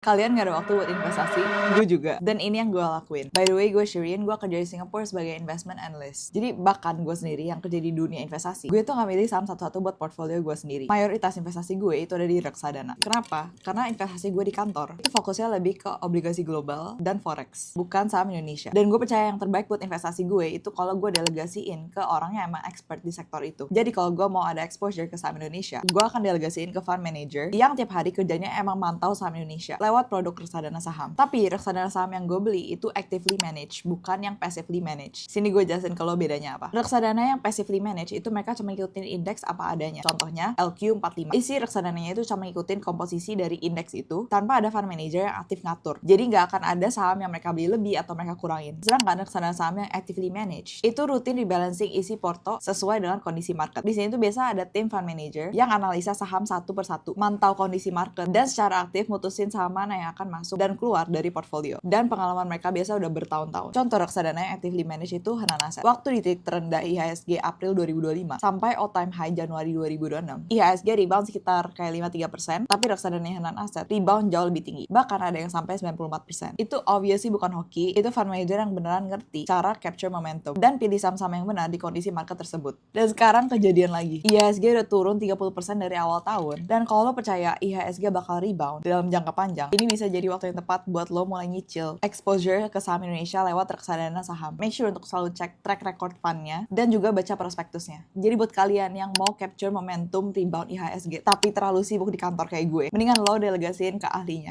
Kalian gak ada waktu buat investasi? Gue juga. Dan ini yang gue lakuin. By the way, gue Shireen, gue kerja di Singapura sebagai investment analyst. Jadi bahkan gue sendiri yang kerja di dunia investasi, gue tuh gak milih saham satu-satu buat portfolio gue sendiri. Mayoritas investasi gue itu ada di reksadana. Kenapa? Karena investasi gue di kantor itu fokusnya lebih ke obligasi global dan forex, bukan saham Indonesia. Dan gue percaya yang terbaik buat investasi gue itu kalau gue delegasiin ke orang yang emang expert di sektor itu. Jadi kalau gue mau ada exposure ke saham Indonesia, gue akan delegasiin ke fund manager yang tiap hari kerjanya emang mantau saham Indonesia lewat produk reksadana saham. Tapi reksadana saham yang gue beli itu actively managed, bukan yang passively managed. Sini gue jelasin ke lo bedanya apa. Reksadana yang passively managed itu mereka cuma ngikutin indeks apa adanya. Contohnya LQ45. Isi reksadananya itu cuma ngikutin komposisi dari indeks itu tanpa ada fund manager yang aktif ngatur. Jadi nggak akan ada saham yang mereka beli lebih atau mereka kurangin. Sedangkan reksadana saham yang actively managed itu rutin rebalancing isi porto sesuai dengan kondisi market. Di sini tuh biasa ada tim fund manager yang analisa saham satu persatu, mantau kondisi market dan secara aktif mutusin saham mana yang akan masuk dan keluar dari portfolio. Dan pengalaman mereka biasa udah bertahun-tahun. Contoh reksadana yang actively managed itu Hanan Asset. Waktu di titik terendah IHSG April 2025 sampai all time high Januari 2026, IHSG rebound sekitar kayak 53%, tapi reksadana Hanan Asset rebound jauh lebih tinggi. Bahkan ada yang sampai 94%. Itu obviously bukan hoki, itu fund manager yang beneran ngerti cara capture momentum dan pilih saham-saham yang benar di kondisi market tersebut. Dan sekarang kejadian lagi. IHSG udah turun 30% dari awal tahun, dan kalau lo percaya IHSG bakal rebound dalam jangka panjang, ini bisa jadi waktu yang tepat buat lo mulai nyicil exposure ke saham Indonesia lewat reksadana saham. Make sure untuk selalu cek track record fund-nya dan juga baca prospektusnya. Jadi buat kalian yang mau capture momentum rebound IHSG tapi terlalu sibuk di kantor kayak gue, mendingan lo delegasiin ke ahlinya.